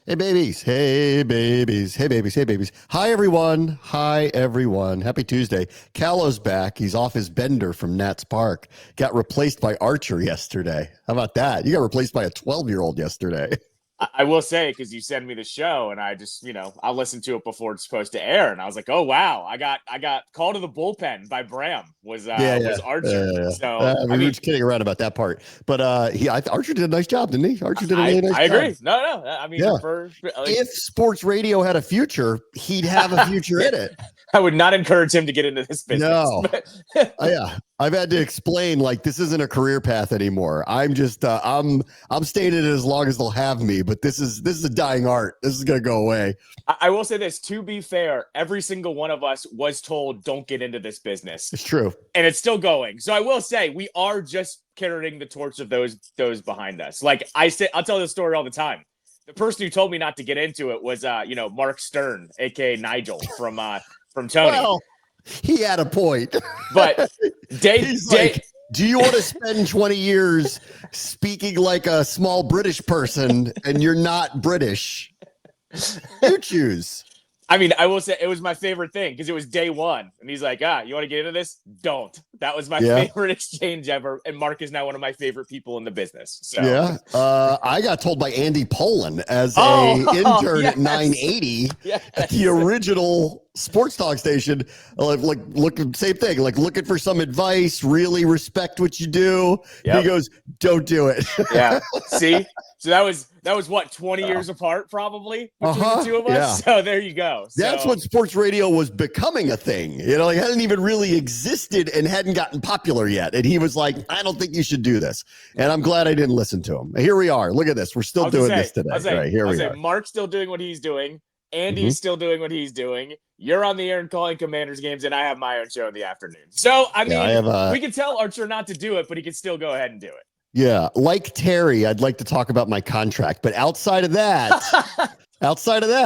Hey babies, hey babies, hey babies, hey babies. Hi everyone, hi everyone. Happy Tuesday. Callow's back. He's off his bender from Nats Park. Got replaced by Archer yesterday. How about that? You got replaced by a 12-year-old yesterday. I will say, because you send me the show and I just, I listened to it before it's supposed to air, and I was like, oh wow, I got called to the bullpen by Bram was Yeah, was yeah. Archer. So We I were mean, just kidding around about that part, but Archer did a nice job, didn't he? Archer did a I really nice I job. agree. No. I mean, Yeah. for like, If sports radio had a future, he'd have a future yeah, in it. I would not encourage him to get into this business. No, yeah, I've had to explain like this isn't a career path anymore. I'm just I'm staying in it as long as they'll have me. But this is a dying art. This is gonna go away. I will say this: to be fair, every single one of us was told, "Don't get into this business," It's true. and it's still going. So I will say, we are just carrying the torch of those behind us. Like I say, I'll tell this story all the time. The person who told me not to get into it was, Mark Stern, aka Nigel from Tony. Well, he had a point. But He's like, do you want to spend 20 years speaking like a small British person and you're not British? You choose. I mean, I will say it was my favorite thing because it was day one. And he's like, you want to get into this? Don't. That was my favorite exchange ever. And Mark is now one of my favorite people in the business. So yeah. I got told by Andy Poland as a intern at 980 at the original sports talk station. Like look, same thing. Like looking for some advice, really respect what you do. Yep. He goes, don't do it. Yeah. See? So that was what, 20 years apart, probably between the two of us. Yeah. So there you go. That's when sports radio was becoming a thing. It hadn't even really existed and hadn't gotten popular yet. And he was like, I don't think you should do this. And I'm glad I didn't listen to him. Here we are. Look at this. We're still doing this today. Right, here we are. Mark's still doing what he's doing. Andy's still doing what he's doing. You're on the air and calling Commanders games, and I have my own show in the afternoon. So, I mean, we can tell Archer not to do it, but he can still go ahead and do it. Yeah, like Terry, I'd like to talk about my contract, but outside of that,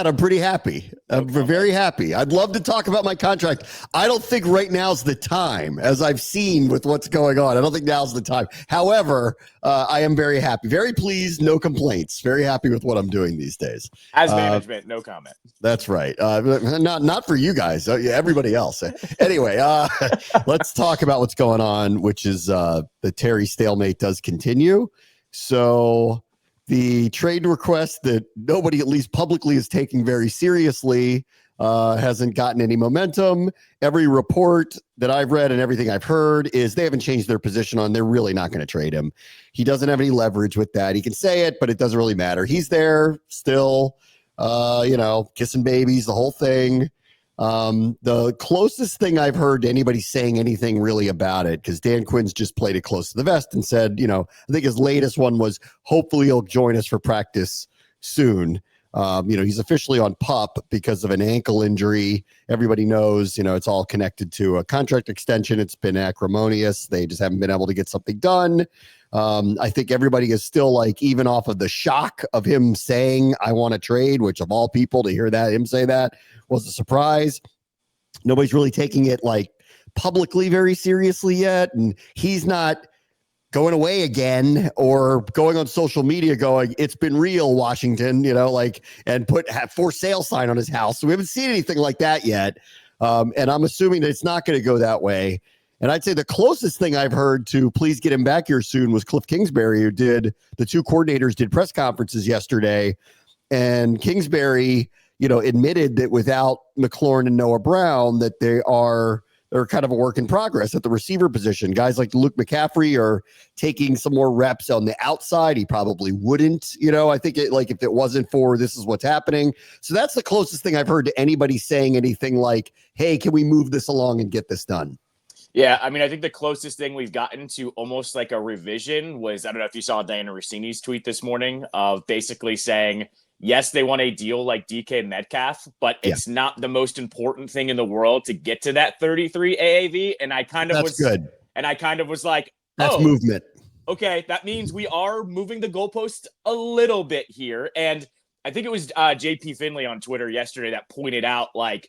I'm pretty happy. I'm very happy. I'd love to talk about my contract. I don't think right now's the time, as I've seen with what's going on. I don't think now's the time. However, I am very happy, very pleased, no complaints. Very happy with what I'm doing these days. As management, no comment. That's right. Not for you guys. Everybody else. Anyway, let's talk about what's going on, which is the Terry stalemate does continue. So the trade request that nobody, at least publicly, is taking very seriously hasn't gotten any momentum. Every report that I've read and everything I've heard is they haven't changed their position on they're really not going to trade him. He doesn't have any leverage with that. He can say it, but it doesn't really matter. He's there still, kissing babies, the whole thing. The closest thing I've heard to anybody saying anything really about it, because Dan Quinn's just played it close to the vest and said, I think his latest one was hopefully he'll join us for practice soon. He's officially on PUP because of an ankle injury. Everybody knows, it's all connected to a contract extension. It's been acrimonious. They just haven't been able to get something done. I think everybody is still like, even off of the shock of him saying, I want to trade, which of all people to hear him say that was a surprise. Nobody's really taking it like publicly very seriously yet. And he's not going away again or going on social media going, it's been real, Washington, and put a for sale sign on his house. So we haven't seen anything like that yet. And I'm assuming that it's not going to go that way. And I'd say the closest thing I've heard to please get him back here soon was Cliff Kingsbury, who the two coordinators did press conferences yesterday. And Kingsbury, admitted that without McLaurin and Noah Brown, that they're kind of a work in progress at the receiver position. Guys like Luke McCaffrey are taking some more reps on the outside. He probably wouldn't, I think if it wasn't for this is what's happening. So that's the closest thing I've heard to anybody saying anything like, hey, can we move this along and get this done? Yeah, I mean, I think the closest thing we've gotten to almost like a revision was, I don't know if you saw Diana Rossini's tweet this morning of basically saying, yes, they want a deal like DK Metcalf, but it's not the most important thing in the world to get to that 33 AAV. And I kind of good. And I kind of was like, that's movement. Okay, that means we are moving the goalpost a little bit here. And I think it was JP Finley on Twitter yesterday that pointed out, like,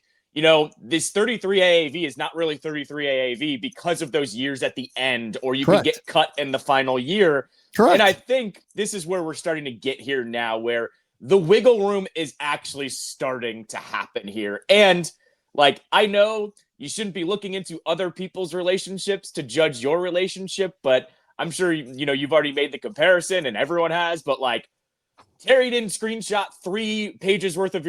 this 33 AAV is not really 33 AAV because of those years at the end, or you can get cut in the final year. Correct. And I think this is where we're starting to get here now, where the wiggle room is actually starting to happen here. And like, I know you shouldn't be looking into other people's relationships to judge your relationship, but I'm sure, you've already made the comparison and everyone has, but like, Terry didn't screenshot 3 pages worth of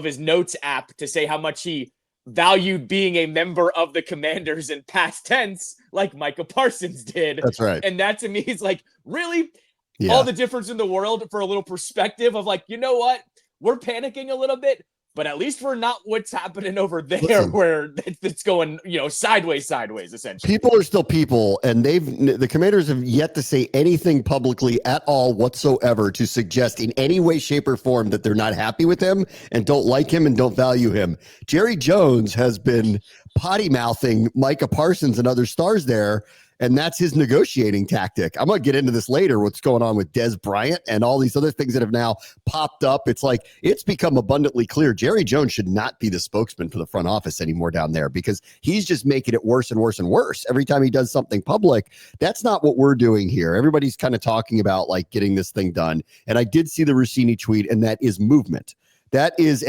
his notes app to say how much he valued being a member of the Commanders in past tense, like Micah Parsons did. That's right. And that to me is like, really? Yeah. All the difference in the world for a little perspective of like, you know what? We're panicking a little bit, but at least we're not what's happening over there. Where it's going, sideways, essentially. People are still people, and the Commanders have yet to say anything publicly at all whatsoever to suggest in any way, shape, or form that they're not happy with him and don't like him and don't value him. Jerry Jones has been potty mouthing Micah Parsons and other stars there, and that's his negotiating tactic. I'm going to get into this later, what's going on with Des Bryant and all these other things that have now popped up. It's like, it's become abundantly clear Jerry Jones should not be the spokesman for the front office anymore down there, because he's just making it worse and worse and worse every time he does something public. That's not what we're doing here. Everybody's kind of talking about like getting this thing done. And I did see the Rossini tweet, and that is movement. That is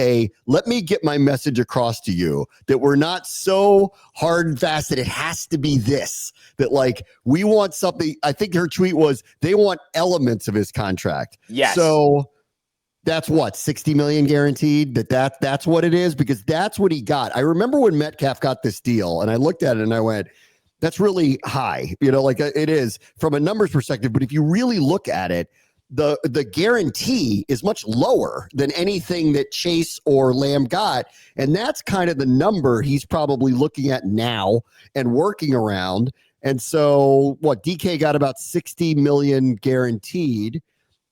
let me get my message across to you that we're not so hard and fast that it has to be this, that like we want something. I think her tweet was they want elements of his contract. Yes. So that's what, 60 million guaranteed, that's what it is, because that's what he got. I remember when Metcalf got this deal and I looked at it and I went, that's really high, like it is from a numbers perspective. But if you really look at it, the guarantee is much lower than anything that Chase or Lamb got. And that's kind of the number he's probably looking at now and working around. And so what, DK got about 60 million guaranteed.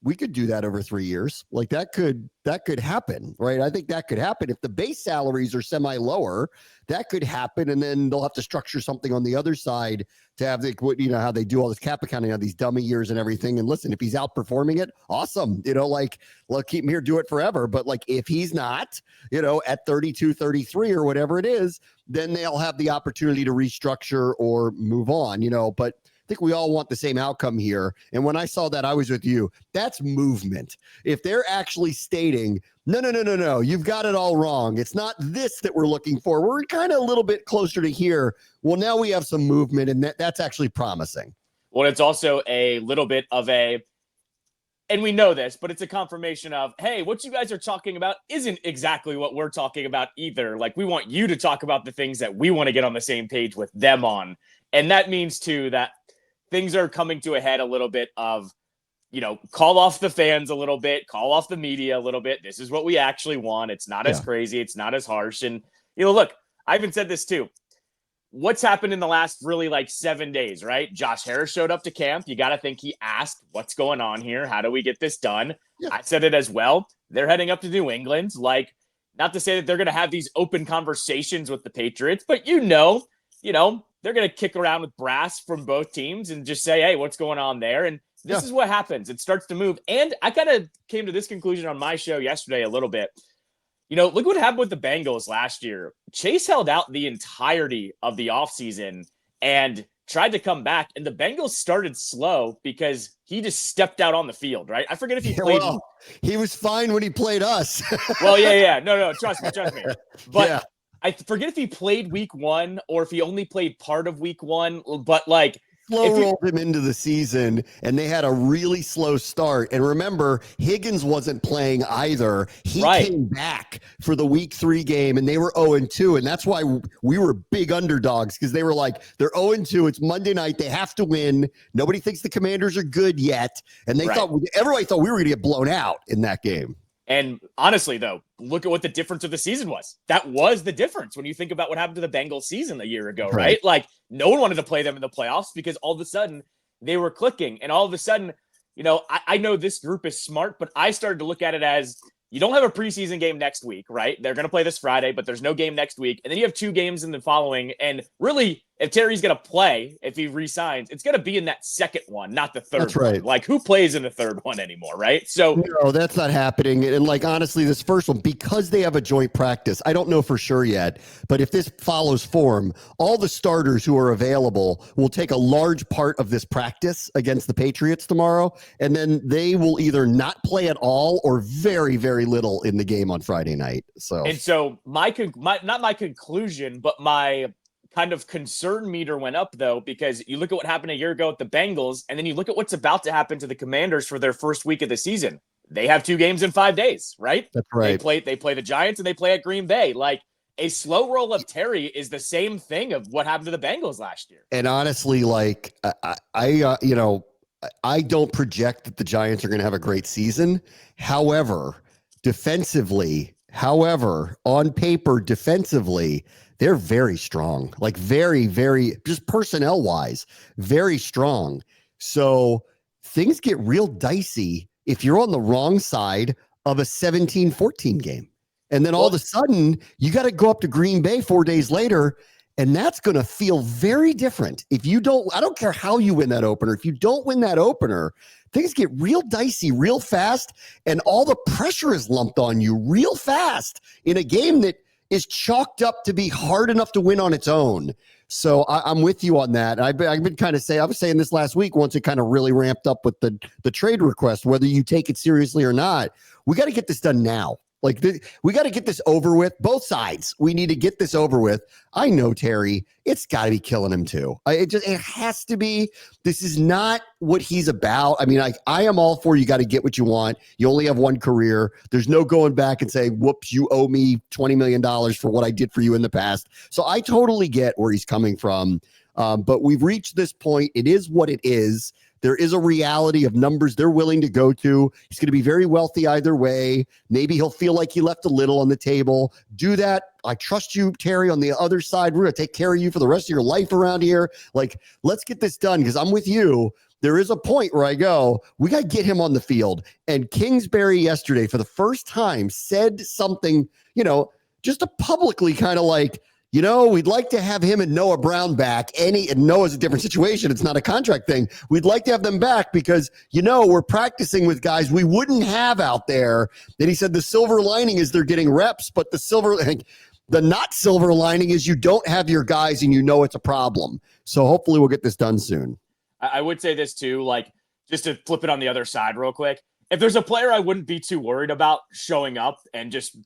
We could do that over 3 years. Like that could happen, right? I think that could happen. If the base salaries are semi lower, that could happen. And then they'll have to structure something on the other side to have how they do all this cap accounting on these dummy years and everything. And listen, if he's outperforming it, awesome. Like, well, keep him here, do it forever. But like, if he's not, at 32, 33 or whatever it is, then they'll have the opportunity to restructure or move on, but I think we all want the same outcome here. And when I saw that, I was with you. That's movement. If they're actually stating, no, you've got it all wrong. It's not this that we're looking for. We're kind of a little bit closer to here. Well, now we have some movement, and that's actually promising. Well, it's also a little bit of and we know this, but it's a confirmation of, hey, what you guys are talking about isn't exactly what we're talking about either. Like, we want you to talk about the things that we want to get on the same page with them on. And that means, too, that things are coming to a head a little bit of, call off the fans a little bit, call off the media a little bit. This is what we actually want. It's not as crazy. It's not as harsh. And, look, I even said this too. What's happened in the last really 7 days, right? Josh Harris showed up to camp. You got to think he asked, what's going on here? How do we get this done? Yeah. I said it as well. They're heading up to New England. Not to say that they're going to have these open conversations with the Patriots, but they're going to kick around with brass from both teams and just say, hey, what's going on there? And this is what happens. It starts to move. And I kind of came to this conclusion on my show yesterday a little bit. Look what happened with the Bengals last year. Chase held out the entirety of the offseason and tried to come back. And the Bengals started slow because he just stepped out on the field, right? I forget if he played. Well, he was fine when he played us. Well, yeah. No, trust me. But I forget if he played week 1 or if he only played part of week 1, but rolled him into the season, and they had a really slow start. And remember, Higgins wasn't playing either. He came back for the week 3 game, and they were 0-2. And that's why we were big underdogs, because they were like, they're 0-2. It's Monday night. They have to win. Nobody thinks the Commanders are good yet. And everybody thought we were going to get blown out in that game. And honestly, though, look at what the difference of the season was. That was the difference when you think about what happened to the Bengals season a year ago, right? No one wanted to play them in the playoffs because all of a sudden they were clicking. And all of a sudden, I know this group is smart, but I started to look at it as you don't have a preseason game next week, right? They're going to play this Friday, but there's no game next week. And then you have 2 games in the following. And really, if Terry's going to play, if he resigns, it's going to be in that second one, not the third That's right. one. Like, who plays in the third one anymore, right? So no, that's not happening. And like, honestly, this first one, because they have a joint practice, I don't know for sure yet, but if this follows form, all the starters who are available will take a large part of this practice against the Patriots tomorrow. And then they will either not play at all or very, very little in the game on Friday night. So not my conclusion, but my kind of concern meter went up, though, because you look at what happened a year ago with the Bengals, and then you look at what's about to happen to the Commanders for their first week of the season. They have 2 games in 5 days, right? That's right. They play the Giants and they play at Green Bay. Like, a slow roll of Terry is the same thing of what happened to the Bengals last year. And honestly, like I don't project that the Giants are going to have a great season. However, on paper, defensively, they're very strong, like very, very, just personnel wise, very strong. So things get real dicey if you're on the wrong side of a 17-14 game. And then all of a sudden, you got to go up to Green Bay 4 days later, and that's going to feel very different. If you don't, I don't care how you win that opener. If you don't win that opener, things get real dicey real fast, and all the pressure is lumped on you real fast in a game that is chalked up to be hard enough to win on its own. So I'm with you on that. I've been kind of saying, I was saying this last week, once it kind of really ramped up with the trade request, whether you take it seriously or not, we got to get this done now. Like, we got to get this over with. Both sides. We need to get this over with. I know, Terry, it's got to be killing him too. It has to be. This is not what he's about. I mean, I am all for you got to get what you want. You only have one career. There's no going back and saying, whoops, you owe me $20 million for what I did for you in the past. So I totally get where he's coming from. But we've reached this point. It is what it is. There is a reality of numbers they're willing to go to. He's going to be very wealthy either way. Maybe he'll feel like he left a little on the table. Do that. I trust you, Terry, on the other side. We're going to take care of you for the rest of your life around here. Like, let's get this done, because I'm with you. There is a point where I go, we got to get him on the field. And Kingsbury yesterday, for the first time, said something, just a publicly kind of like, we'd like to have him and Noah Brown back. And Noah's a different situation. It's not a contract thing. We'd like to have them back because, we're practicing with guys we wouldn't have out there. Then he said the silver lining is they're getting reps, but the not silver lining is you don't have your guys and it's a problem. So hopefully we'll get this done soon. I would say this too, like, just to flip it on the other side real quick. If there's a player I wouldn't be too worried about showing up and just,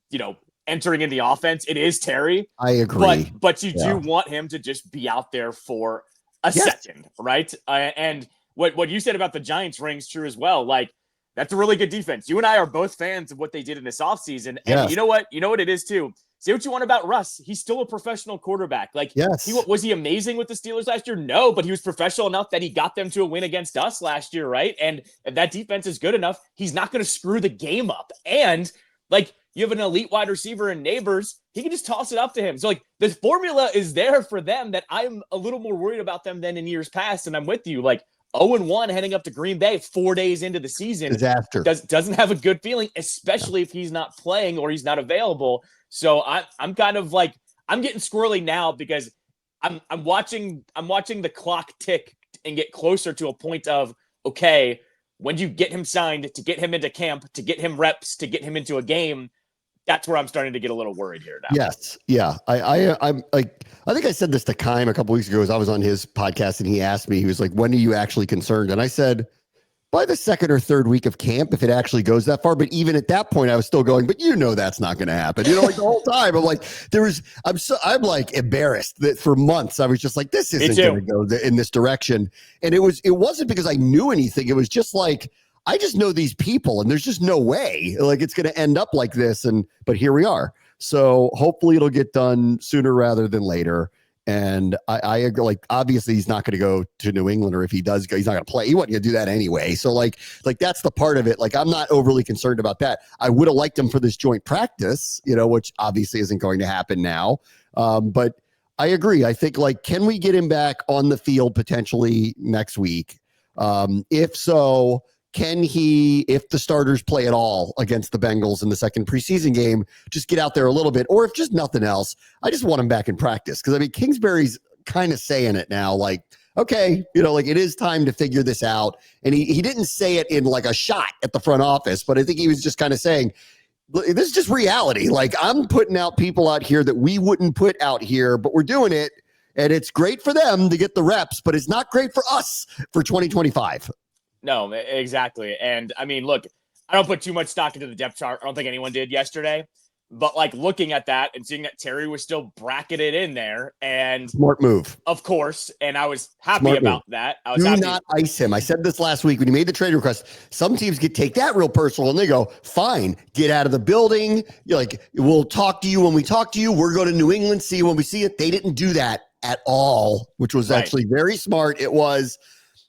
entering in the offense, it is Terry. I agree. But you do want him to just be out there for a second, right? And what you said about the Giants rings true as well. Like, that's a really good defense. You and I are both fans of what they did in this offseason. And you know what? You know what it is too? Say what you want about Russ. He's still a professional quarterback. Like, was he amazing with the Steelers last year? No, but he was professional enough that he got them to a win against us last year, right? And if that defense is good enough, he's not going to screw the game up. And, like, you have an elite wide receiver in Neighbors. He can just toss it up to him. So, like, the formula is there for them that I'm a little more worried about them than in years past. And I'm with you. Like, 0-1 heading up to Green Bay 4 days into the season. Disaster. Doesn't have a good feeling, especially if he's not playing or he's not available. So I'm kind of like, I'm getting squirrely now because I'm watching the clock tick and get closer to a point of, okay, when you get him signed, to get him into camp, to get him reps, to get him into a game, that's where I'm starting to get a little worried here now. Yes. Yeah. I'm like, I think I said this to Kime a couple weeks ago as I was on his podcast and he asked me, he was like, when are you actually concerned? And I said, by the second or third week of camp, if it actually goes that far. But even at that point, I was still going, but that's not going to happen. Like the whole time I'm like, I'm like embarrassed that for months I was just like, this isn't going to go in this direction. And it wasn't because I knew anything. It was just like, I just know these people and there's just no way like it's going to end up like this. But here we are. So hopefully it'll get done sooner rather than later. And I agree, like, obviously he's not going to go to New England, or if he does go, he's not going to play. He wasn't going to do that anyway. So like that's the part of it. Like, I'm not overly concerned about that. I would have liked him for this joint practice, which obviously isn't going to happen now. But I agree. I think, like, can we get him back on the field potentially next week? If so, can he, if the starters play at all against the Bengals in the second preseason game, just get out there a little bit? Or if just nothing else, I just want him back in practice. Because, I mean, Kingsbury's kind of saying it now, like, okay, like it is time to figure this out. And he didn't say it in like a shot at the front office, but I think he was just kind of saying, this is just reality. Like, I'm putting out people out here that we wouldn't put out here, but we're doing it. And it's great for them to get the reps, but it's not great for us for 2025. No, exactly. And I mean, look, I don't put too much stock into the depth chart. I don't think anyone did yesterday. But like looking at that and seeing that Terry was still bracketed in there, and smart move, of course. And I was happy about that. I was Do happy. not ice him. I said this last week when he made the trade request. Some teams take that real personal and they go, fine, get out of the building. You're like, we'll talk to you when we talk to you. We're going to New England, see you when we see it. They didn't do that at all, which was actually very smart. It was,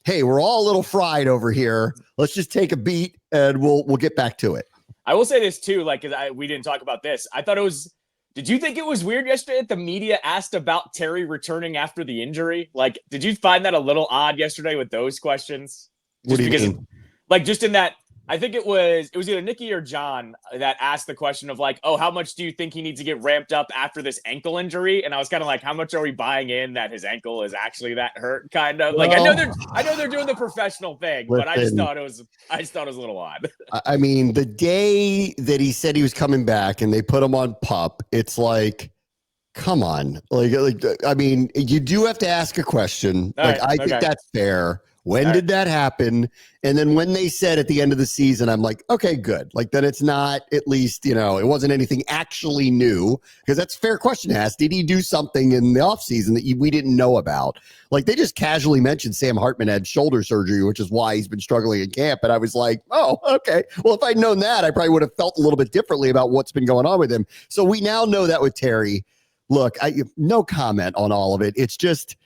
hey, we're all a little fried over here. Let's just take a beat and we'll get back to it. I will say this too, like, we didn't talk about this. I thought it was, did you think it was weird yesterday that the media asked about Terry returning after the injury? Like, did you find that a little odd yesterday with those questions? What do you mean? Like, just in that, I think it was either Nikki or John that asked the question of like, oh, how much do you think he needs to get ramped up after this ankle injury? And I was kind of like, how much are we buying in that his ankle is actually that hurt? Kind of like, I know they're doing the professional thing, but I just thought it was a little odd. I mean, the day that he said he was coming back and they put him on PUP, it's like, come on. Like, I mean, you do have to ask a question. I think that's fair. When did that happen? And then when they said at the end of the season, I'm like, okay, good. Like, then it's not, at least, it wasn't anything actually new, because that's a fair question to ask. Did he do something in the offseason that we didn't know about? Like, they just casually mentioned Sam Hartman had shoulder surgery, which is why he's been struggling in camp. And I was like, oh, okay. Well, if I'd known that, I probably would have felt a little bit differently about what's been going on with him. So we now know that with Terry. Look, no comment on all of it. It's just,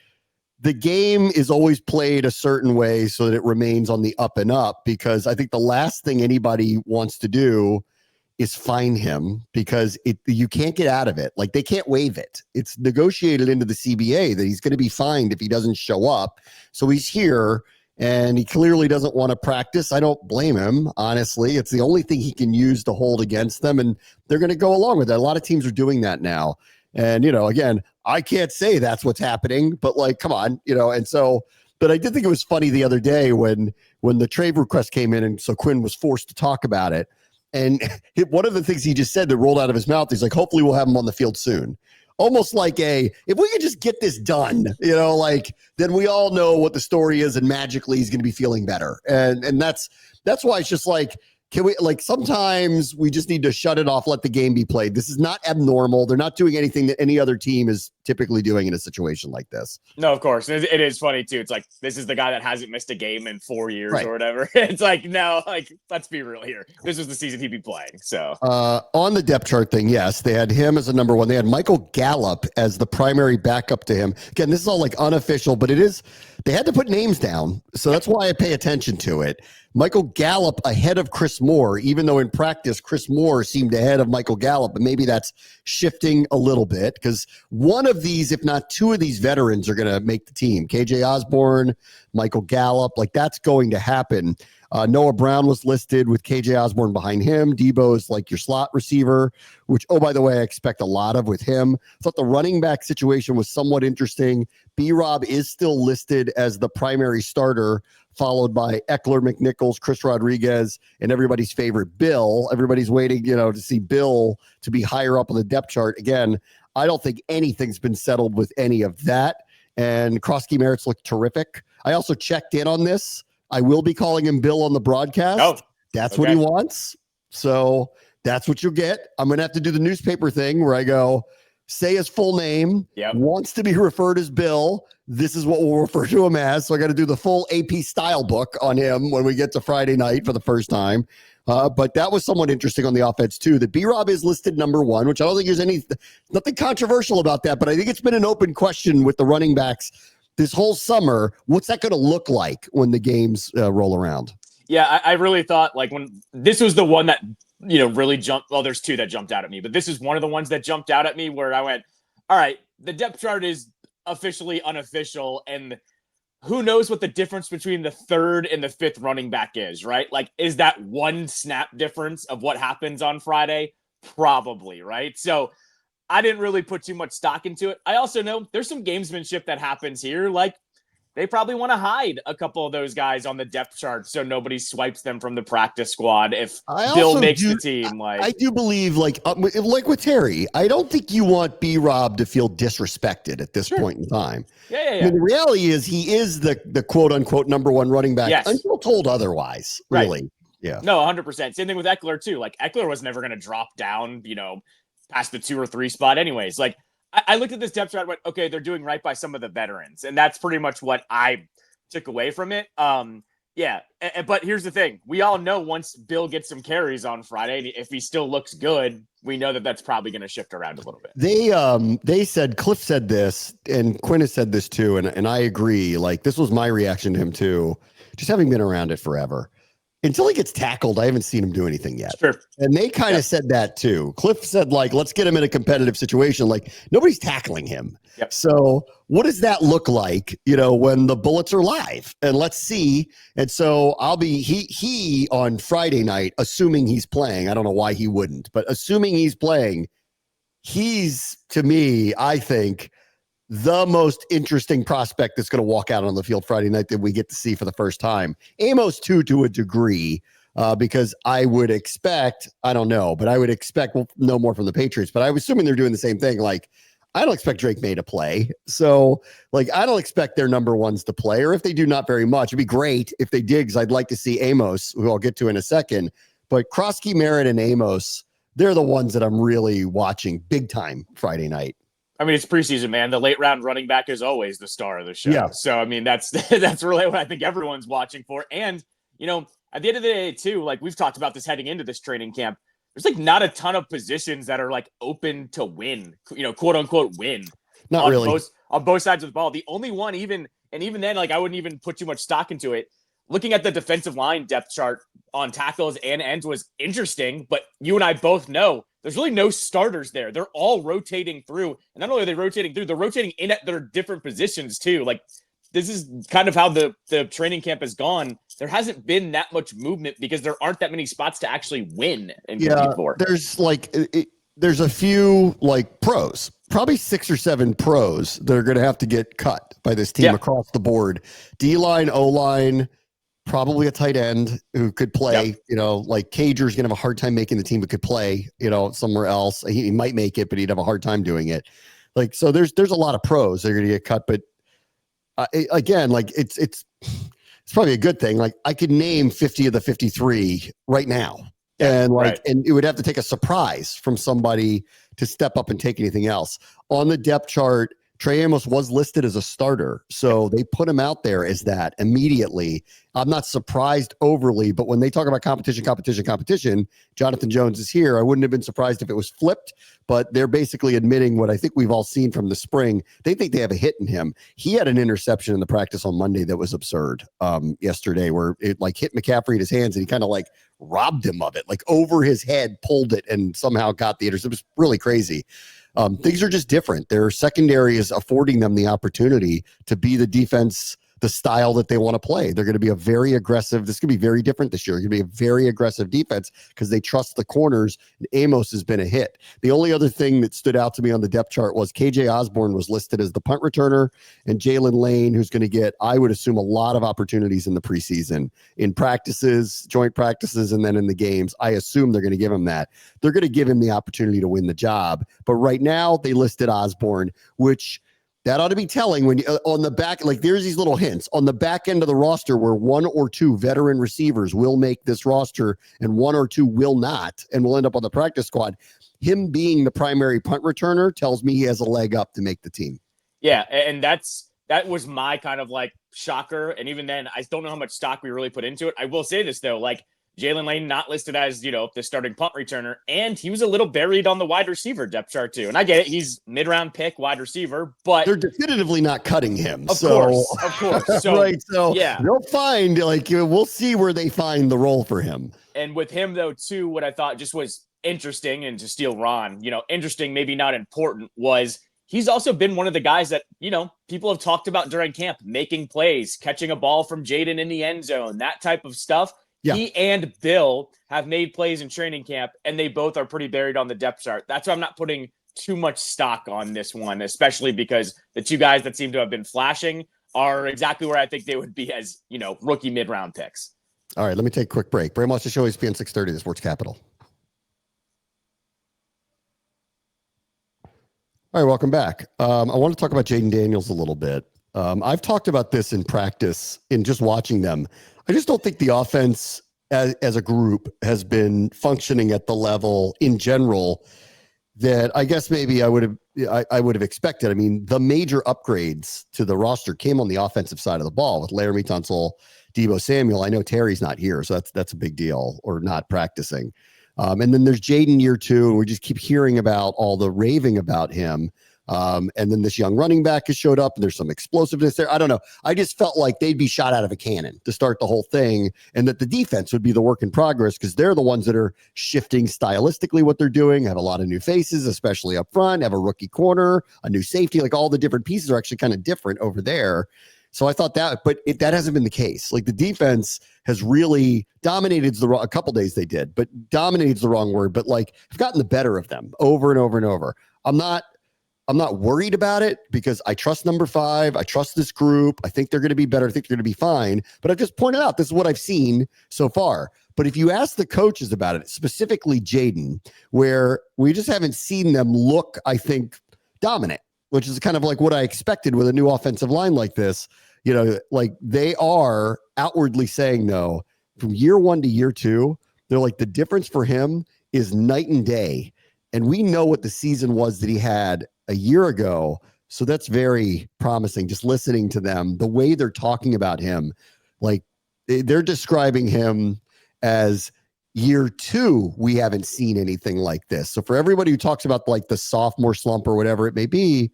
the game is always played a certain way so that it remains on the up and up, because I think the last thing anybody wants to do is fine him, because you can't get out of it. Like, they can't waive it. It's negotiated into the CBA that he's going to be fined if he doesn't show up. So he's here and he clearly doesn't want to practice. I don't blame him, honestly. It's the only thing he can use to hold against them, and they're going to go along with that. A lot of teams are doing that now. And, again, I can't say that's what's happening, but like, come on, and so, but I did think it was funny the other day when the trade request came in, and so Quinn was forced to talk about it. And one of the things he just said that rolled out of his mouth, he's like, hopefully we'll have him on the field soon. Almost like if we could just get this done, then we all know what the story is and magically he's going to be feeling better. And that's why it's just like, can we, like, sometimes we just need to shut it off, let the game be played. This is not abnormal. They're not doing anything that any other team is typically doing in a situation like this. No, of course. It is funny too. It's like, this is the guy that hasn't missed a game in 4 years or whatever. It's like, no, like, let's be real here. This was the season he'd be playing. So on the depth chart thing, yes, they had him as a number one. They had Michael Gallup as the primary backup to him. Again, this is all like unofficial, but they had to put names down. So that's why I pay attention to it. Michael Gallup ahead of Chris Moore, even though in practice Chris Moore seemed ahead of Michael Gallup, but maybe that's shifting a little bit, because one of these, if not two of these veterans, are going to make the team. KJ Osborne, Michael Gallup, like, that's going to happen. Noah Brown was listed with KJ Osborne behind him. Debo is like your slot receiver, which, oh, by the way, I expect a lot of with him. I thought the running back situation was somewhat interesting. B-Rob is still listed as the primary starter, followed by Eckler, McNichols, Chris Rodriguez, and everybody's favorite, Bill. Everybody's waiting, to see Bill to be higher up on the depth chart. Again, I don't think anything's been settled with any of that. And Krosky Merritt's looked terrific. I also checked in on this. I will be calling him Bill on the broadcast. Oh, that's what he wants. So that's what you'll get. I'm going to have to do the newspaper thing where I go, say his full name, wants to be referred as Bill. This is what we'll refer to him as. So I got to do the full AP style book on him when we get to Friday night for the first time. But that was somewhat interesting on the offense too. The B-Rob is listed number one, which I don't think there's nothing controversial about that, but I think it's been an open question with the running backs this whole summer. What's that going to look like when the games roll around? Yeah, I really thought, like, when this was the one that, really jumped. Well, there's two that jumped out at me, but this is one of the ones that jumped out at me where I went, all right, the depth chart is officially unofficial, and who knows what the difference between the third and the fifth running back is, right? Like, is that one snap difference of what happens on Friday? Probably, right? So I didn't really put too much stock into it. I also know there's some gamesmanship that happens here. Like, they probably want to hide a couple of those guys on the depth chart so nobody swipes them from the practice squad if Bill makes the team. I do believe, like with Terry, I don't think you want B-Rob to feel disrespected at this point in time. Yeah. I mean, the reality is he is the quote-unquote number one running back until told otherwise, really. Right. Yeah. No, 100%. Same thing with Eckler, too. Like, Eckler was never going to drop down, past the 2 or 3 spot anyways. Like, I looked at this depth chart and went, okay, they're doing right by some of the veterans. And that's pretty much what I took away from it. But here's the thing. We all know once Bill gets some carries on Friday, if he still looks good, we know that that's probably going to shift around a little bit. They said, Cliff said this, and Quinn has said this too, and I agree. Like, this was my reaction to him too, just having been around it forever. Until he gets tackled, I haven't seen him do anything yet. Sure. And they kind of said that too. Cliff said, like, let's get him in a competitive situation. Like, nobody's tackling him. Yep. So what does that look like, when the bullets are live? And let's see. And so I'll be he on Friday night, assuming he's playing. I don't know why he wouldn't, but assuming he's playing, he's, to me, I think, the most interesting prospect that's going to walk out on the field Friday night that we get to see for the first time. Amos too, to a degree, because I would expect, I don't know, but I would expect, we'll know more from the Patriots, but I was assuming they're doing the same thing. Like, I don't expect Drake May to play. So, like, I don't expect their number ones to play, or if they do, not very much. It'd be great if they did, because I'd like to see Amos, who I'll get to in a second. But Krosky, Merritt, and Amos, they're the ones that I'm really watching big time Friday night. I mean, it's preseason, man. The late round running back is always the star of the show. Yeah. So, I mean, that's really what I think everyone's watching for. And, at the end of the day, too, like we've talked about this heading into this training camp, there's like not a ton of positions that are like open to win, quote unquote win. Not really. On both sides of the ball. The only one even then, like I wouldn't even put too much stock into it. Looking at the defensive line depth chart on tackles and ends was interesting, but you and I both know there's really no starters there. They're all rotating through. And not only are they rotating through, they're rotating in at their different positions too. Like, this is kind of how the training camp has gone. There hasn't been that much movement because there aren't that many spots to actually win and compete for. There's a few like pros, probably 6 or 7 pros that are going to have to get cut by this team across the board. D-line, O-line, probably a tight end who could play, like Cager's going to have a hard time making the team, but could play, somewhere else. He might make it, but he'd have a hard time doing it. Like, so there's a lot of pros that are going to get cut, but again, like it's probably a good thing. Like, I could name 50 of the 53 right now. And and it would have to take a surprise from somebody to step up and take anything else. On the depth chart, Trey Amos was listed as a starter, so they put him out there as that immediately. I'm not surprised overly, but when they talk about competition, Jonathan Jones is here. I wouldn't have been surprised if it was flipped, but they're basically admitting what I think we've all seen from the spring. They think they have a hit in him. He had an interception in the practice on Monday that was absurd yesterday, where it like hit McCaffrey in his hands and he kind of like robbed him of it, like over his head, pulled it and somehow got the interception. It was really crazy. Things are just different. Their secondary is affording them the opportunity to be the defense, the style that they want to play. They're going to be a very aggressive. This could be very different this year. It's going to be a very aggressive defense because they trust the corners. And Amos has been a hit. The only other thing that stood out to me on the depth chart was KJ Osborne was listed as the punt returner, and Jalen Lane, who's going to get, I would assume, a lot of opportunities in the preseason, in practices, joint practices, and then in the games. I assume they're going to give him that. They're going to give him the opportunity to win the job. But right now they listed Osborne, which that ought to be telling when you on the back, like there's these little hints on the back end of the roster where 1 or 2 veteran receivers will make this roster and 1 or 2 will not, and will end up on the practice squad. Him being the primary punt returner tells me he has a leg up to make the team. Yeah. And that was my kind of like shocker. And even then, I don't know how much stock we really put into it. I will say this though, like Jalen Lane not listed as, the starting punt returner, and he was a little buried on the wide receiver depth chart too. And I get it. He's mid-round pick wide receiver, but they're definitively not cutting him. Of course. So, right. So yeah, they'll find, like, we'll see where they find the role for him. And with him though, too, what I thought just was interesting, and to steal Ron, interesting, maybe not important, was he's also been one of the guys that, people have talked about during camp, making plays, catching a ball from Jayden in the end zone, that type of stuff. Yeah. He and Bill have made plays in training camp, and they both are pretty buried on the depth chart. That's why I'm not putting too much stock on this one, especially because the two guys that seem to have been flashing are exactly where I think they would be as, rookie mid-round picks. All right, let me take a quick break. Bram watch the show, ESPN 630, the Sports Capital. All right, welcome back. I want to talk about Jayden Daniels a little bit. I've talked about this in practice in just watching them. I just don't think the offense as a group has been functioning at the level in general that I guess maybe I would have expected. I mean, the major upgrades to the roster came on the offensive side of the ball with Laramie Tunsil, Deebo Samuel. I know Terry's not here, so that's a big deal, or not practicing. And then there's Jayden year 2, and we just keep hearing about all the raving about him. And then this young running back has showed up, and there's some explosiveness there. I don't know. I just felt like they'd be shot out of a cannon to start the whole thing, and that the defense would be the work in progress because they're the ones that are shifting stylistically what they're doing, have a lot of new faces, especially up front, have a rookie corner, a new safety. Like all the different pieces are actually kind of different over there. So I thought that, but that hasn't been the case. Like the defense has really dominated a couple days they did, but dominated is the wrong word, but like have gotten the better of them over and over and over. I'm not worried about it because I trust number 5. I trust this group. I think they're going to be better. I think they're going to be fine. But I've just pointed out, this is what I've seen so far. But if you ask the coaches about it, specifically Jayden, where we just haven't seen them look, I think, dominant, which is kind of like what I expected with a new offensive line like this. Like they are outwardly saying, though, from year 1 to year 2, they're like the difference for him is night and day. And we know what the season was that he had a year ago. So that's very promising. Just listening to them, the way they're talking about him, like they're describing him as year 2. We haven't seen anything like this. So for everybody who talks about like the sophomore slump or whatever it may be,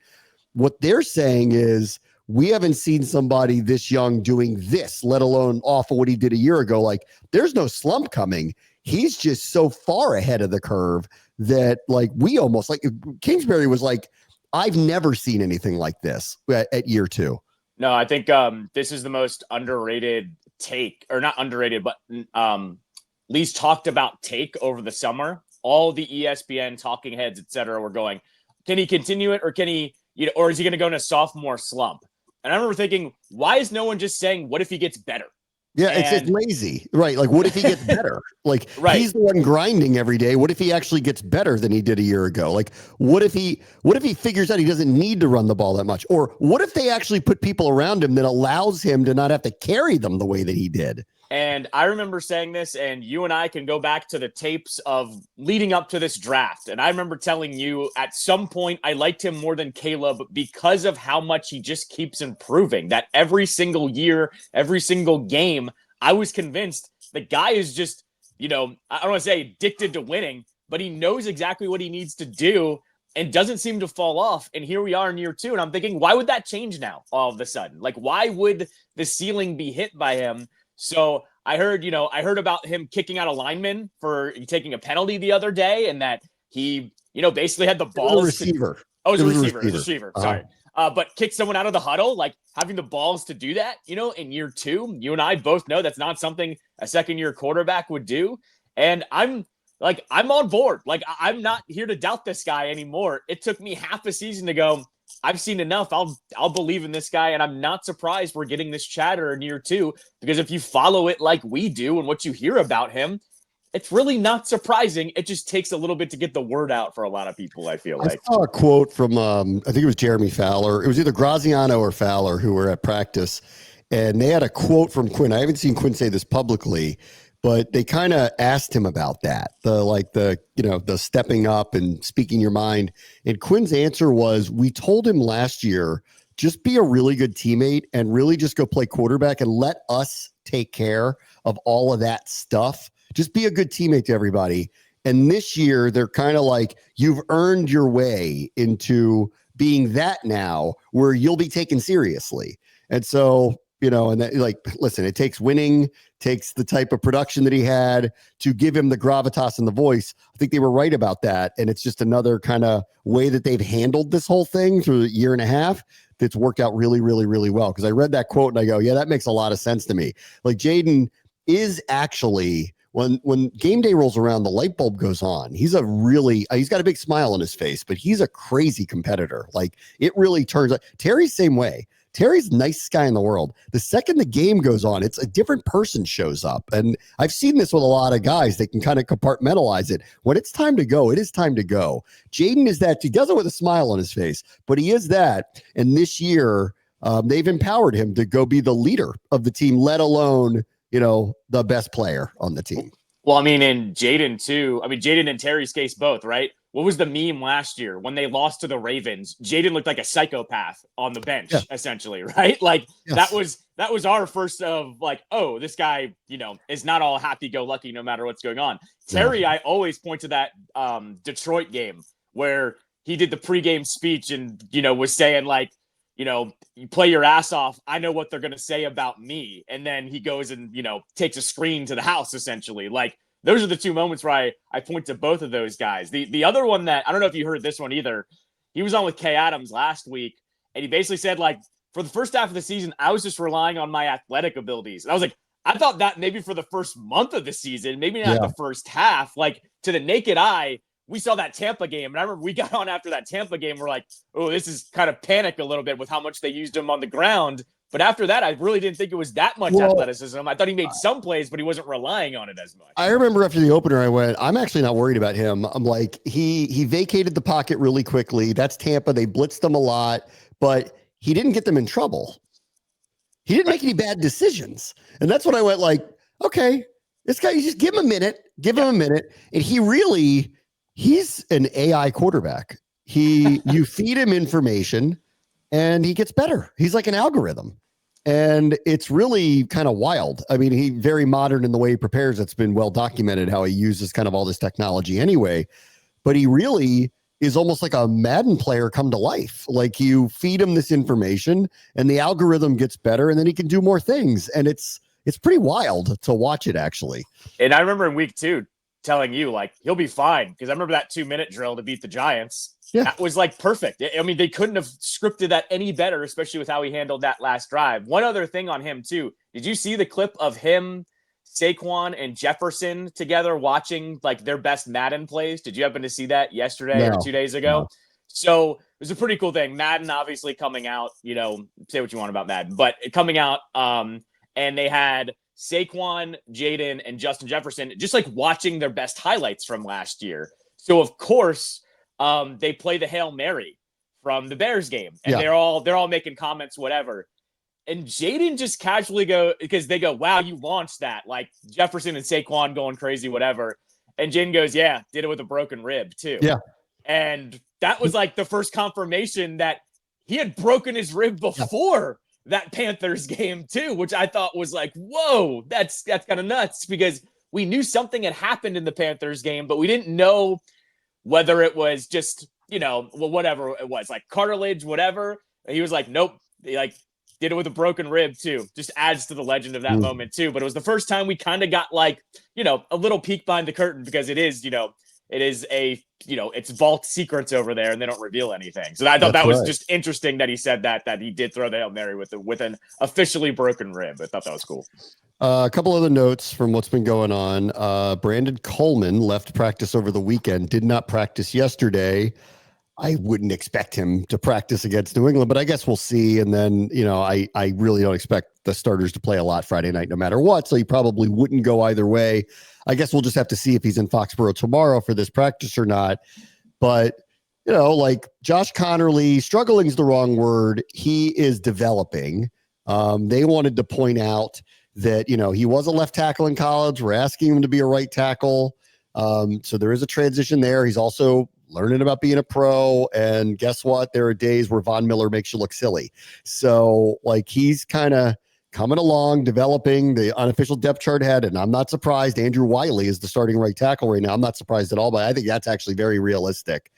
what they're saying is we haven't seen somebody this young doing this, let alone off of what he did a year ago. Like there's no slump coming. He's just so far ahead of the curve that like we almost like Kingsbury was like, I've never seen anything like this at year 2. No, I think this is the most underrated take, or not underrated, but least talked about take over the summer. All the ESPN talking heads, et cetera, were going, can he continue it, or can he, or is he going to go in a sophomore slump? And I remember thinking, why is no one just saying, what if he gets better? Yeah, it's lazy, right? Like, what if he gets better? Like, right. He's the one grinding every day. What if he actually gets better than he did a year ago? Like, what if he figures out he doesn't need to run the ball that much? Or what if they actually put people around him that allows him to not have to carry them the way that he did? And I remember saying this, and you and I can go back to the tapes of leading up to this draft. And I remember telling you at some point I liked him more than Caleb because of how much he just keeps improving. That every single year, every single game, I was convinced the guy is just, I don't want to say addicted to winning, but he knows exactly what he needs to do and doesn't seem to fall off. And here we are in year 2. And I'm thinking, why would that change now all of a sudden? Like, why would the ceiling be hit by him? So I heard about him kicking out a lineman for taking a penalty the other day, and that he, basically had the balls. Receiver. It was a receiver. Sorry. But kicked someone out of the huddle, like having the balls to do that, in year 2. You and I both know that's not something a second-year quarterback would do. And I'm on board. Like, I'm not here to doubt this guy anymore. It took me half a season to go, I've seen enough. I'll believe in this guy, and I'm not surprised we're getting this chatter in year 2, because if you follow it like we do and what you hear about him, it's really not surprising. It just takes a little bit to get the word out for a lot of people, I feel like. I saw a quote from, I think it was Jeremy Fowler. It was either Graziano or Fowler who were at practice, and they had a quote from Quinn. I haven't seen Quinn say this publicly, but they kind of asked him about that, the stepping up and speaking your mind. And Quinn's answer was, we told him last year, just be a really good teammate and really just go play quarterback and let us take care of all of that stuff. Just be a good teammate to everybody. And this year, they're kind of like, you've earned your way into being that now, where you'll be taken seriously. And so, and that, like, listen, it takes winning, takes the type of production that he had to give him the gravitas and the voice. I think they were right about that. And it's just another kind of way that they've handled this whole thing through a year and a half that's worked out really, really, really well. Because I read that quote and I go, yeah, that makes a lot of sense to me. Like, Jayden is actually when game day rolls around, the light bulb goes on. He's got a big smile on his face, but he's a crazy competitor. Like, it really turns out. Terry's same way. Terry's the nicest guy in the world. The second the game goes on, it's a different person shows up. And I've seen this with a lot of guys. They can kind of compartmentalize it. When it's time to go, it is time to go. Jayden is that. He does it with a smile on his face, but he is that. And this year, they've empowered him to go be the leader of the team, let alone, the best player on the team. Well, I mean, in Jayden too. I mean, Jayden and Terry's case both, right? What was the meme last year when they lost to the Ravens? Jayden looked like a psychopath on the bench, essentially, right? Like, that was our first of like, oh, this guy, is not all happy-go-lucky no matter what's going on. Terry, I always point to that Detroit game where he did the pregame speech and, was saying like, you play your ass off. I know what they're going to say about me. And then he goes and, takes a screen to the house, essentially. Like, those are the two moments where I point to both of those guys. The other one that, I don't know if you heard this one either. He was on with Kay Adams last week, and he basically said, like, for the first half of the season, I was just relying on my athletic abilities. And I was like, I thought that maybe for the first month of the season, maybe not the first half. Like, to the naked eye, we saw that Tampa game. And I remember we got on after that Tampa game. We're like, oh, this is kind of panic a little bit with how much they used him on the ground. But after that, I really didn't think it was that much athleticism. I thought he made some plays, but he wasn't relying on it as much. I remember after the opener, I went, I'm actually not worried about him. I'm like, he vacated the pocket really quickly. That's Tampa. They blitzed them a lot, but he didn't get them in trouble. He didn't make any bad decisions. And that's when I went like, okay, this guy, you just give him a minute. And he's an AI quarterback. You feed him information and he gets better. He's like an algorithm. And it's really kind of wild. I mean, he's very modern in the way he prepares. It's been well documented how he uses kind of all this technology anyway. But he really is almost like a Madden player come to life. Like, you feed him this information and the algorithm gets better and then he can do more things. And it's pretty wild to watch it, actually. And I remember in week 2 telling you, like, he'll be fine. Because I remember that 2-minute drill to beat the Giants. Yeah. That was like perfect. I mean, they couldn't have scripted that any better, especially with how he handled that last drive. One other thing on him too. Did you see the clip of him, Saquon, and Jefferson together watching like their best Madden plays? Did you happen to see that yesterday or 2 days ago? No. So it was a pretty cool thing. Madden obviously coming out, say what you want about Madden, but coming out, and they had Saquon, Jayden, and Justin Jefferson just like watching their best highlights from last year. So of course, they play the Hail Mary from the Bears game, and they're all making comments, whatever. And Jayden just casually because they go, wow, you launched that, like Jefferson and Saquon going crazy, whatever. And Jayden goes, yeah, did it with a broken rib too. Yeah. And that was like the first confirmation that he had broken his rib before that Panthers game too, which I thought was like, whoa, that's kind of nuts, because we knew something had happened in the Panthers game, but we didn't know whether it was just, whatever it was, like cartilage, whatever. And he was like, nope. He like did it with a broken rib too. Just adds to the legend of that moment too. But it was the first time we kind of got like, a little peek behind the curtain, because it is, it's vault secrets over there and they don't reveal anything. So I thought that was just interesting that he said that he did throw the Hail Mary with an officially broken rib. I thought that was cool. A couple other notes from what's been going on. Brandon Coleman left practice over the weekend, did not practice yesterday. I wouldn't expect him to practice against New England, but I guess we'll see. And then, I really don't expect the starters to play a lot Friday night, no matter what. So he probably wouldn't go either way. I guess we'll just have to see if he's in Foxborough tomorrow for this practice or not. But, like Josh Connerly, struggling is the wrong word. He is developing. They wanted to point out that, he was a left tackle in college. We're asking him to be a right tackle. So there is a transition there. He's also learning about being a pro. And guess what? There are days where Von Miller makes you look silly. So like, he's kind of coming along, developing. The unofficial depth chart had, and I'm not surprised, Andrew Wiley is the starting right tackle right now. I'm not surprised at all, but I think that's actually very realistic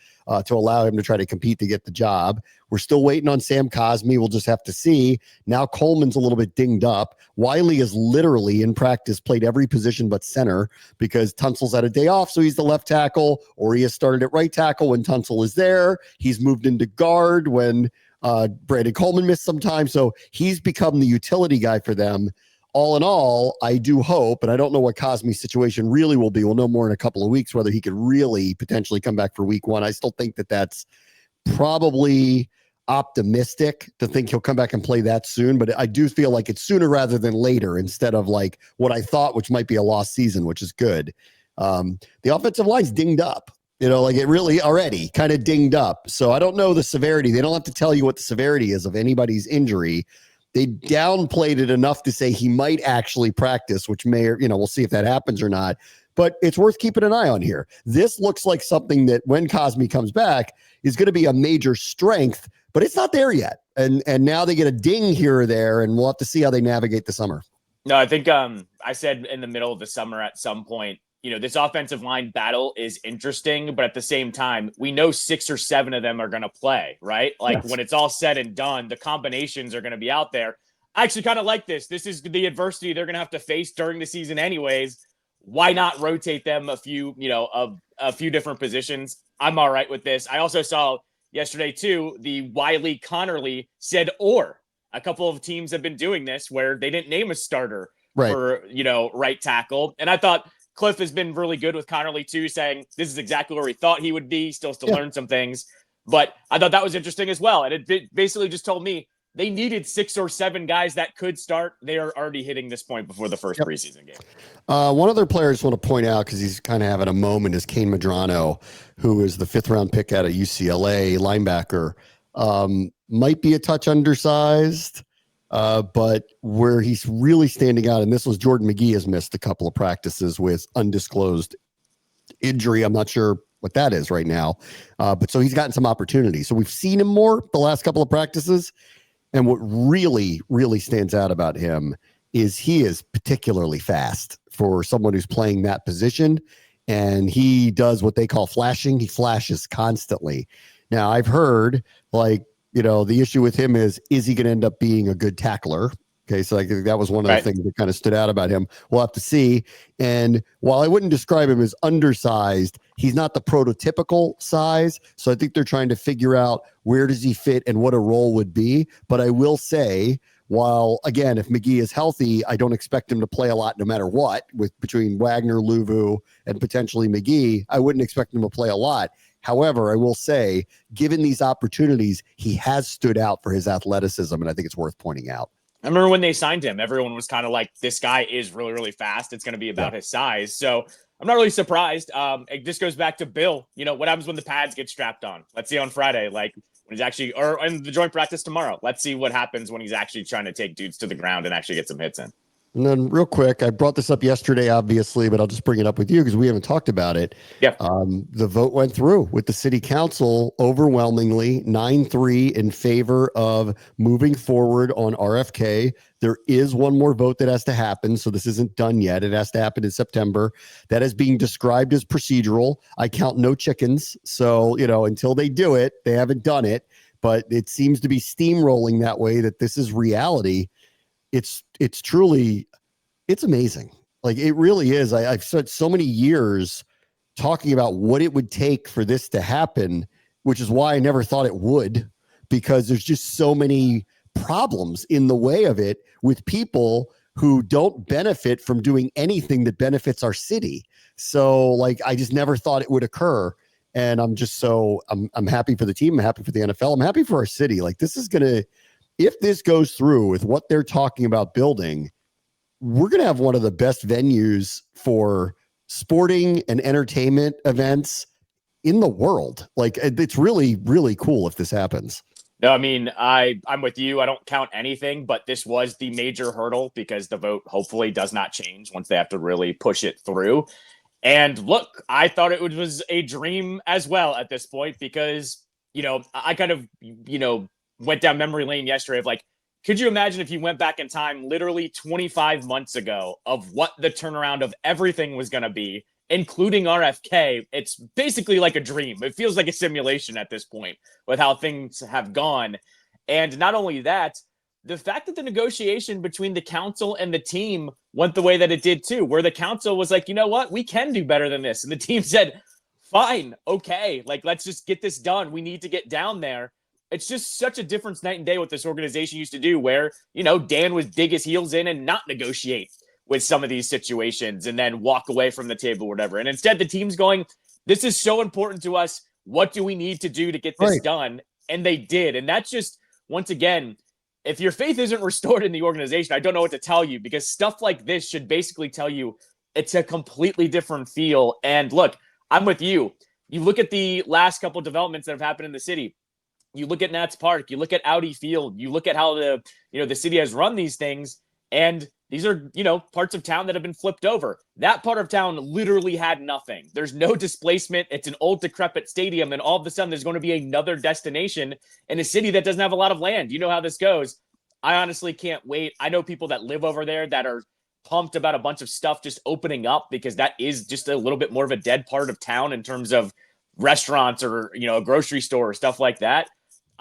to allow him to try to compete to get the job. We're still waiting on Sam Cosmi. We'll just have to see. Now Coleman's a little bit dinged up. Wiley is literally in practice played every position but center because Tunsil's had a day off, so he's the left tackle, or he has started at right tackle when Tunsil is there. He's moved into guard when Brandon Coleman missed some time, so he's become the utility guy for them. all in all, I do hope, and I don't know what Cosme's situation really will be. We'll know more in a couple of weeks, whether he could really potentially come back for week one. I still think that that's probably optimistic to think he'll come back and play that soon, but I do feel like it's sooner rather than later instead of like what I thought, which might be a lost season, which is good. The offensive line's dinged up, like it really already kind of dinged up. So I don't know the severity. They don't have to tell you what the severity is of anybody's injury. They downplayed it enough to say he might actually practice, which may, we'll see if that happens or not. But it's worth keeping an eye on here. This looks like something that when Cosme comes back is going to be a major strength, but it's not there yet. And now they get a ding here or there, and we'll have to see how they navigate the summer. No, I think I said in the middle of the summer at some point, this offensive line battle is interesting, but at the same time, we know 6 or 7 of them are going to play, right? Like yes. When it's all said and done, the combinations are going to be out there. I actually kind of like this. This is the adversity they're going to have to face during the season anyways. Why not rotate them a few different positions? I'm all right with this. I also saw yesterday too, the Wiley Connerly said, or a couple of teams have been doing this where they didn't name a starter for, right tackle. And I thought Cliff has been really good with Connerly too, saying this is exactly where he thought he would be, still to learn some things. But I thought that was interesting as well. And it basically just told me they needed 6 or 7 guys that could start. They are already hitting this point before the first preseason game. One other player I just want to point out, because he's kind of having a moment, is Kane Medrano, who is the 5th round pick out of UCLA, linebacker. Might be a touch undersized, but where he's really standing out, and this was Jordan McGee has missed a couple of practices with undisclosed injury. I'm not sure what that is right now, but so he's gotten some opportunity. So we've seen him more the last couple of practices. And what really, really stands out about him is he is particularly fast for someone who's playing that position. And he does what they call flashing. He flashes constantly. Now, I've heard, the issue with him is he going to end up being a good tackler? Okay, so I think that was one of the things that kind of stood out about him. We'll have to see. And while I wouldn't describe him as undersized, he's not the prototypical size. So I think they're trying to figure out where does he fit and what a role would be. But I will say, while, again, if McGee is healthy, I don't expect him to play a lot no matter what. Between Wagner, Luvu, and potentially McGee, I wouldn't expect him to play a lot. However, I will say, given these opportunities, he has stood out for his athleticism, and I think it's worth pointing out. I remember when they signed him, everyone was kind of like, this guy is really, really fast. It's going to be about his size. So I'm not really surprised. It just goes back to Bill. What happens when the pads get strapped on? Let's see on Friday, when he's actually, or in the joint practice tomorrow. Let's see what happens when he's actually trying to take dudes to the ground and actually get some hits in. And then real quick, I brought this up yesterday, obviously, but I'll just bring it up with you because we haven't talked about it. Yeah. The vote went through with the city council overwhelmingly 9-3 in favor of moving forward on RFK. There is one more vote that has to happen. So this isn't done yet. It has to happen in September. That is being described as procedural. I count no chickens. So, until they do it, they haven't done it, but it seems to be steamrolling that way that this is reality. It's truly, it's amazing. It really is. I've spent so many years talking about what it would take for this to happen, which is why I never thought it would, because there's just so many problems in the way of it with people who don't benefit from doing anything that benefits our city. So I just never thought it would occur. And I'm just I'm happy for the team. I'm happy for the NFL. I'm happy for our city. This is going to, if this goes through with what they're talking about building, we're going to have one of the best venues for sporting and entertainment events in the world. It's really, really cool if this happens. No, I mean, I'm with you. I don't count anything, but this was the major hurdle because the vote hopefully does not change once they have to really push it through. And look, I thought it was a dream as well at this point because, I kind of, went down memory lane yesterday of could you imagine if you went back in time literally 25 months ago of what the turnaround of everything was going to be, including RFK? It's basically like a dream. It feels like a simulation at this point with how things have gone. And not only that, the fact that the negotiation between the council and the team went the way that it did too, where the council was like, you know what, we can do better than this. And the team said, fine, okay, let's just get this done. We need to get down there. it's just such a difference night and day what this organization used to do where, Dan would dig his heels in and not negotiate with some of these situations and then walk away from the table or whatever. And instead the team's going, this is so important to us. What do we need to do to get this done? And they did. And that's just, once again, if your faith isn't restored in the organization, I don't know what to tell you, because stuff like this should basically tell you it's a completely different feel. And look, I'm with you. You look at the last couple of developments that have happened in the city. You look at Nats Park, you look at Audi Field, you look at how the city has run these things, and these are, parts of town that have been flipped over. That part of town literally had nothing. There's no displacement. It's an old decrepit stadium, and all of a sudden there's going to be another destination in a city that doesn't have a lot of land. You know how this goes. I honestly can't wait. I know people that live over there that are pumped about a bunch of stuff just opening up, because that is just a little bit more of a dead part of town in terms of restaurants or, a grocery store or stuff like that.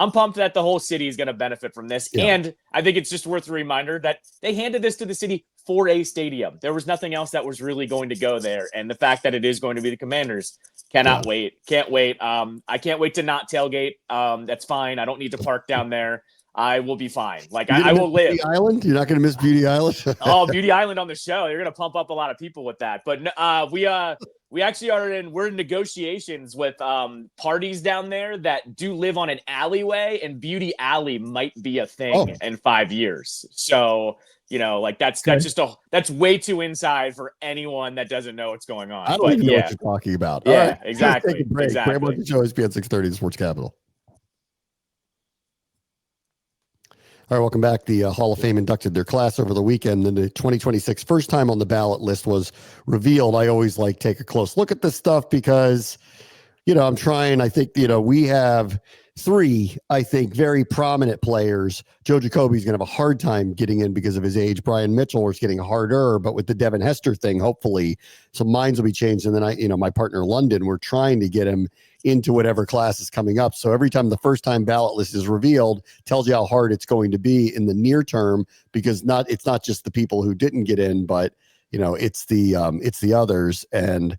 I'm pumped that the whole city is going to benefit from this. Yeah. And I think it's just worth a reminder that they handed this to the city for a stadium. There was nothing else that was really going to go there. And the fact that it is going to be the Commanders, cannot wait. Can't wait. I can't wait to not tailgate. That's fine. I don't need to park down there. I will be fine. Like, I will live. Beauty Island? You're not going to miss Beauty Island? Oh, Beauty Island on the show. You're going to pump up a lot of people with that. But we actually we're in negotiations with parties down there that do live on an alleyway, and Beauty Alley might be a thing in 5 years. So, that's way too inside for anyone that doesn't know what's going on. I don't even know what you're talking about. Yeah, all right. exactly. Take a break. Exactly. Bram and Callow, ESPN 630, the Sports Capital. All right, welcome back. The Hall of Fame inducted their class over the weekend, and the 2026 first time on the ballot list was revealed. I always take a close look at this stuff because, I'm trying. I think, we have three, very prominent players. Joe Jacoby's going to have a hard time getting in because of his age. Brian Mitchell is getting harder, but with the Devin Hester thing, hopefully some minds will be changed. And then my partner London, we're trying to get him into whatever class is coming up. So every time the first time ballot list is revealed, tells you how hard it's going to be in the near term, because it's not just the people who didn't get in, but it's the others. And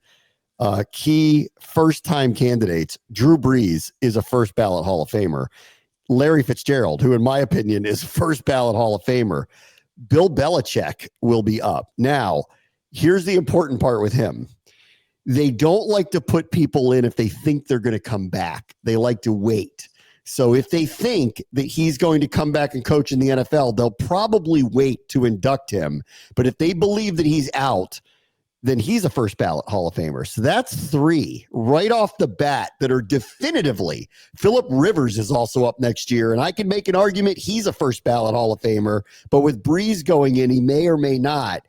key first time candidates, Drew Brees is a first ballot Hall of Famer. Larry Fitzgerald, who in my opinion is first ballot Hall of Famer. Bill Belichick will be up. Now, here's the important part with him. They don't like to put people in if they think they're going to come back. They like to wait. So if they think that he's going to come back and coach in the NFL, they'll probably wait to induct him. But if they believe that he's out, then he's a first ballot Hall of Famer. So that's three right off the bat that are definitively. Phillip Rivers is also up next year, and I can make an argument he's a first ballot Hall of Famer. But with Brees going in, he may or may not.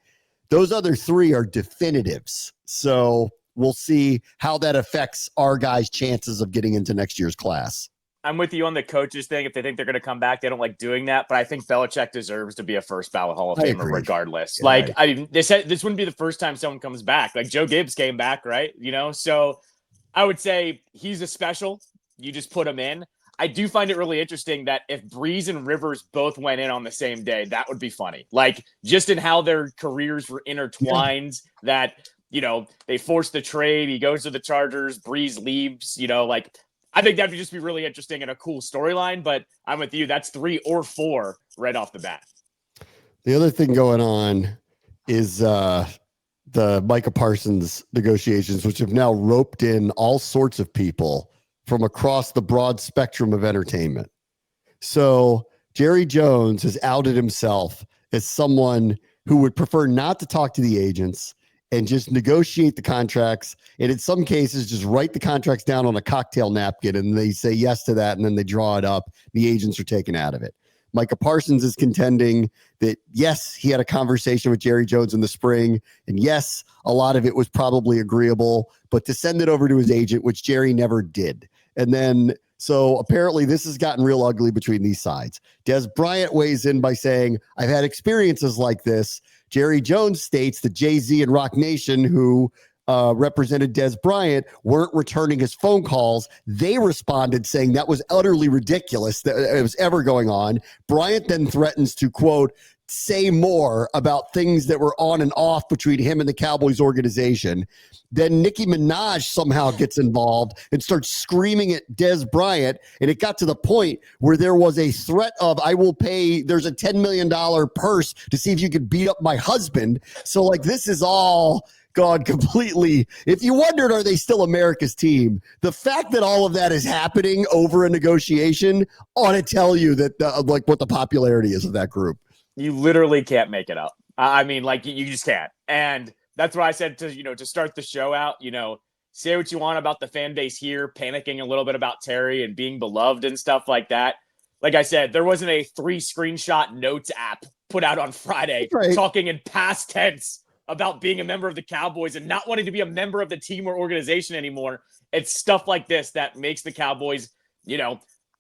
Those other three are definitives. So we'll see how that affects our guys' chances of getting into next year's class. I'm with you on the coaches thing. If they think they're going to come back, they don't like doing that. But I think Belichick deserves to be a first ballot Hall of Famer regardless. Yeah, they said this wouldn't be the first time someone comes back. Like Joe Gibbs came back, right? So I would say he's a special. You just put him in. I do find it really interesting that if Brees and Rivers both went in on the same day, that would be funny. Like, just in how their careers were intertwined, that, they forced the trade. He goes to the Chargers. Brees leaves, I think that would just be really interesting and a cool storyline, but I'm with you. That's 3 or 4 right off the bat. The other thing going on is the Micah Parsons negotiations, which have now roped in all sorts of people from across the broad spectrum of entertainment. So Jerry Jones has outed himself as someone who would prefer not to talk to the agents and just negotiate the contracts. And in some cases, just write the contracts down on a cocktail napkin, and they say yes to that, and then they draw it up. The agents are taken out of it. Micah Parsons is contending that, yes, he had a conversation with Jerry Jones in the spring, and yes, a lot of it was probably agreeable, but to send it over to his agent, which Jerry never did. And then, so apparently this has gotten real ugly between these sides. Des Bryant weighs in by saying, I've had experiences like this. Jerry Jones states that Jay-Z and Rock Nation, who represented Des Bryant, weren't returning his phone calls. They responded saying that was utterly ridiculous that it was ever going on. Bryant then threatens to, quote, say more about things that were on and off between him and the Cowboys organization. Then Nicki Minaj somehow gets involved and starts screaming at Des Bryant. And it got to the point where there was a threat of, I will pay, there's a $10 million purse to see if you could beat up my husband. So like, this is all gone completely. If you wondered, are they still America's team? The fact that all of that is happening over a negotiation ought to tell you that like what the popularity is of that group. You literally can't make it up. I mean, like you just can't. And that's what I said to start the show out, say what you want about the fan base here, panicking a little bit about Terry and being beloved and stuff like that. Like I said, there wasn't a 3 screenshot notes app put out on Friday talking in past tense about being a member of the Cowboys and not wanting to be a member of the team or organization anymore. It's stuff like this that makes the Cowboys,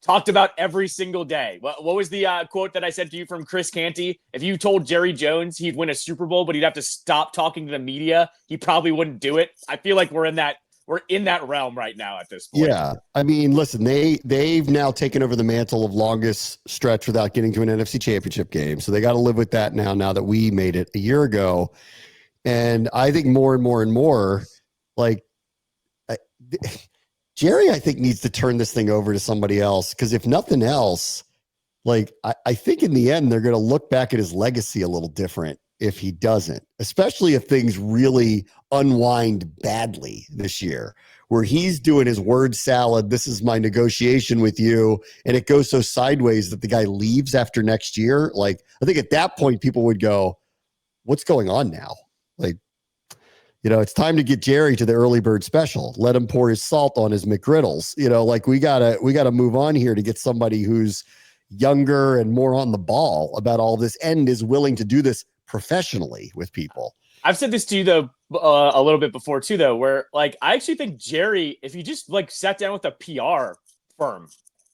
talked about every single day. What was the quote that I said to you from Chris Canty? If you told Jerry Jones he'd win a Super Bowl, but he'd have to stop talking to the media, he probably wouldn't do it. I feel like we're in that realm right now at this point. Yeah. I mean, listen, they've now taken over the mantle of longest stretch without getting to an NFC championship game. So they got to live with that now that we made it a year ago. And I think more and more and more, like Jerry, I think needs to turn this thing over to somebody else. Because if nothing else, like I think in the end, they're going to look back at his legacy a little different if he doesn't, especially if things really unwind badly this year, where he's doing his word salad. This is my negotiation with you. And it goes so sideways that the guy leaves after next year. Like, I think at that point, people would go, what's going on now? Like, it's time to get Jerry to the early bird special. Let him pour his salt on his McGriddles. Like we gotta move on here to get somebody who's younger and more on the ball about all this and is willing to do this professionally with people. I've said this to you though a little bit before too, though, where like I actually think Jerry, if he just like sat down with a PR firm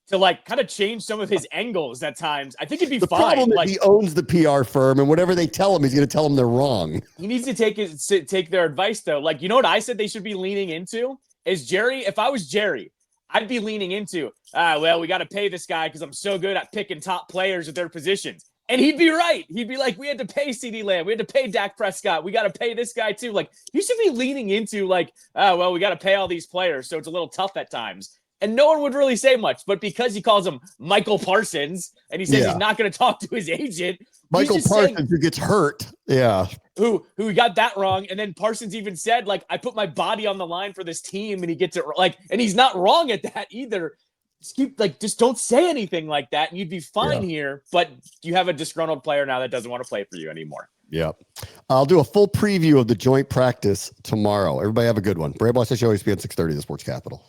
to like kind of change some of his angles at times, I think it'd be fine. The problem is he owns the PR firm, and whatever they tell him, he's going to tell them they're wrong. He needs to take their advice, though. Like, you know what I said they should be leaning into? Is Jerry, if I was Jerry, I'd be leaning into, well, we got to pay this guy because I'm so good at picking top players at their positions. And he'd be right. He'd be like, we had to pay CeeDee Lamb. We had to pay Dak Prescott. We got to pay this guy, too. Like, you should be leaning into, like, well, we got to pay all these players, so it's a little tough at times. And no one would really say much, but because he calls him Michael Parsons and he says he's not going to talk to his agent, Michael Parsons, who gets hurt, who got that wrong, and then Parsons even said, like, I put my body on the line for this team, and he gets it like, and he's not wrong at that either. Just don't say anything like that, and you'd be fine here. But you have a disgruntled player now that doesn't want to play for you anymore. Yeah, I'll do a full preview of the joint practice tomorrow. Everybody have a good one. Brad Boss Show, ESPN 630, the Sports Capital.